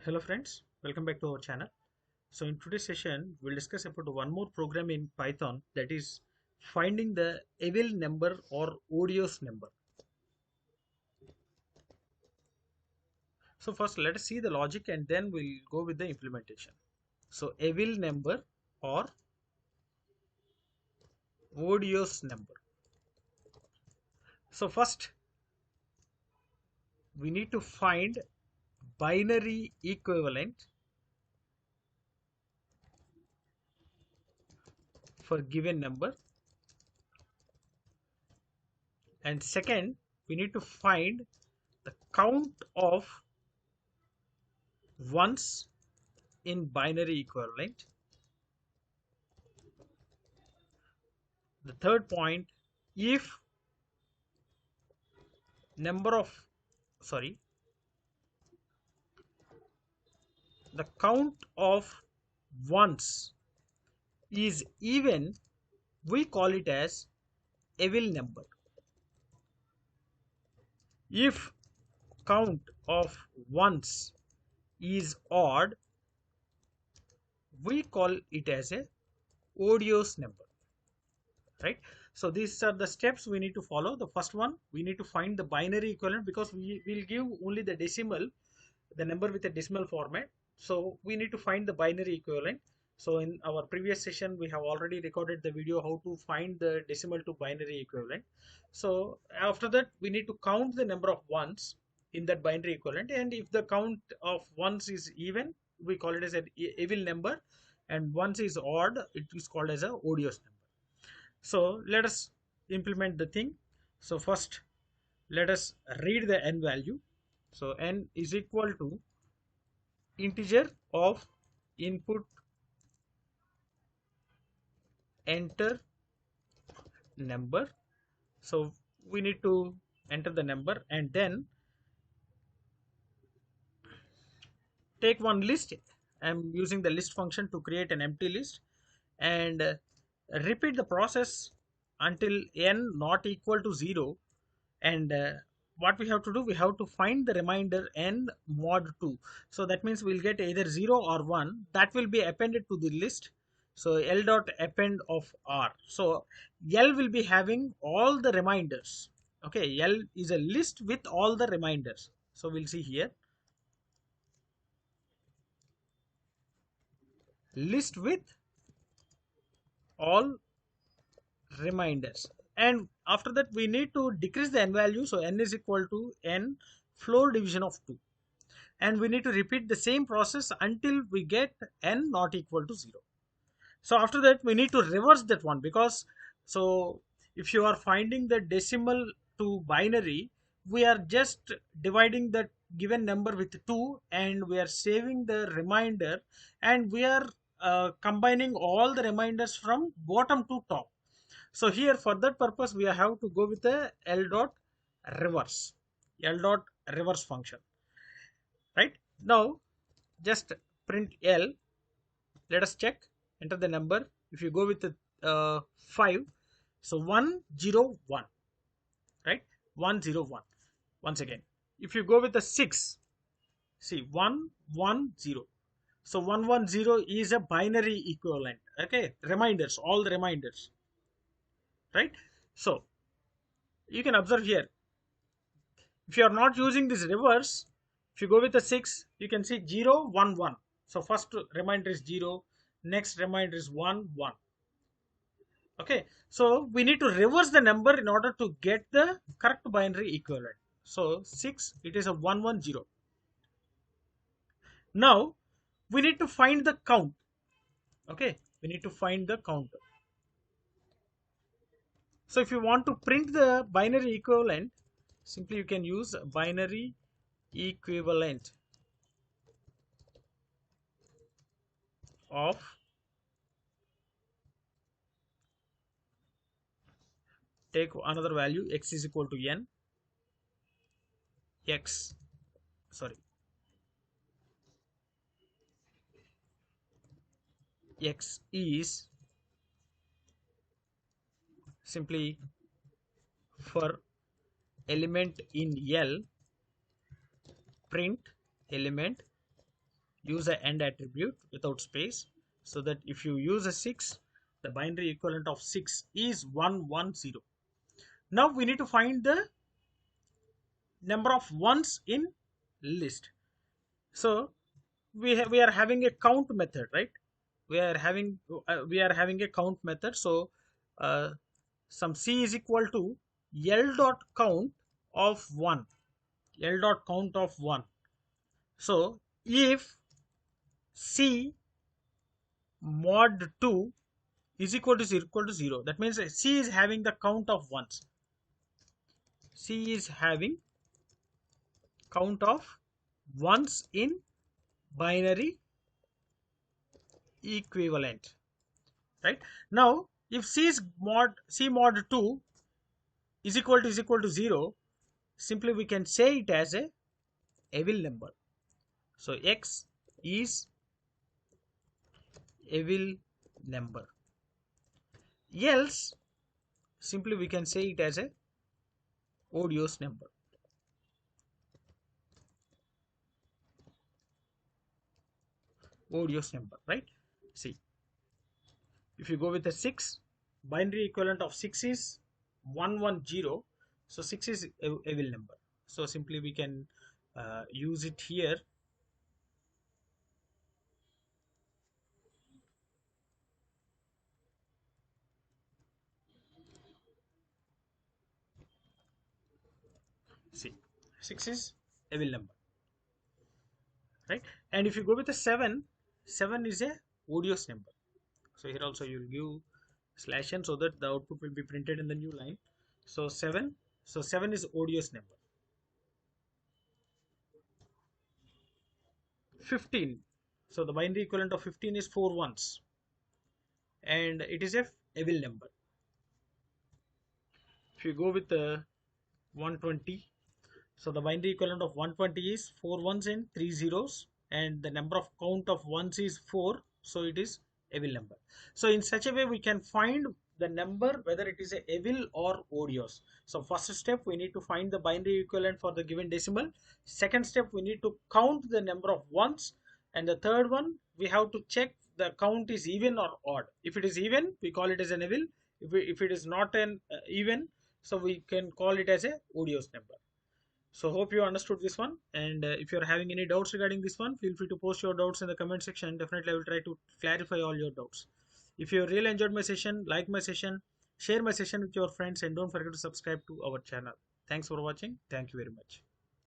Hello friends, welcome back to our channel. So in today's session, we'll discuss about one more program in Python, that is finding the evil number or odious number. So first let us see the logic and then we'll go with the implementation. So evil number or odious number. So first we need to find binary equivalent for given number, and second we need to find the count of ones in binary equivalent. The third point, if number of sorry the count of ones is even, we call it as evil number. If count of ones is odd, we call it as a odious number, right? So these are the steps we need to follow. The first one, we need to find the binary equivalent, because we will give only the decimal, the number with a decimal format. So we need to find the binary equivalent. So in our previous session, we have already recorded the video how to find the decimal to binary equivalent. So after that, we need to count the number of ones in that binary equivalent, and if the count of ones is even, we call it as an evil number, and once is odd, it is called as a odious number. So let us implement the thing. So first let us read the n value. So n is equal to integer of input enter number. So we need to enter the number and then take one list. I'm using the list function to create an empty list, and repeat the process until n not equal to 0. And what we have to do, we have to find the remainder n mod 2. So that means we'll get either 0 or 1 that will be appended to the list. So l dot append of r. So l will be having all the reminders. Okay, l is a list with all the reminders. So we'll see here, list with all reminders. And after that we need to decrease the n value. So n is equal to n floor division of 2, and we need to repeat the same process until we get n not equal to 0. So after that we need to reverse that one, because so if you are finding the decimal to binary, we are just dividing that given number with 2 and we are saving the remainder, and we are combining all the reminders from bottom to top. So here for that purpose we have to go with the l dot reverse, l dot reverse function. Right now, just print l. Let us check. Enter the number. If you go with the 5, so 101, right? 101. Once again, if you go with the 6, see 110. So 110 is a binary equivalent. Okay, reminders, all the reminders, right? So you can observe here. If you are not using this reverse, if you go with the 6, you can see 0 1 1. So first reminder is 0, next reminder is 1 1. Okay, so we need to reverse the number in order to get the correct binary equivalent. So 6, it is a 110. Now we need to find the count. Okay, we need to find the count. So if you want to print the binary equivalent, simply you can use binary equivalent of take another value, x is equal to n, x sorry x is simply for element in L, print element use a AND attribute without space, so that if you use a 6, the binary equivalent of 6 is 110. Now we need to find the number of ones in list. So we are having a count method, right? We are having a count method. So uh, some c is equal to l dot count of 1, l dot count of 1. So if c mod 2 is equal to 0, that means c is having the count of ones. C is having count of ones in binary equivalent, right? Now if c mod 2 is equal to 0, simply we can say it as a evil number. So x is evil number. Else simply we can say it as a odious number. Odious number, right? See, if you go with a 6, binary equivalent of 6 is 110. So 6 is a evil number. So simply we can use it here. See, 6 is evil number, right? And if you go with a 7, 7 is a odious number. So here also you'll give slash n so that the output will be printed in the new line. So 7, so 7 is odious number. 15, so the binary equivalent of 15 is 4 ones, and it is a evil number. If you go with the 120, so the binary equivalent of 120 is 4 ones and 3 zeros, and the number of count of ones is 4, so it is evil number. So in such a way we can find the number whether it is a evil or odious. So first step we need to find the binary equivalent for the given decimal. Second step we need to count the number of ones, and the third one we have to check the count is even or odd. If it is even, we call it as an evil. If it is not an even, so we can call it as a odious number. So hope you understood this one, and if you're having any doubts regarding this one, feel free to post your doubts in the comment section. Definitely I will try to clarify all your doubts. If you really enjoyed my session, like my session, share my session with your friends, and don't forget to subscribe to our channel. Thanks for watching. Thank you very much.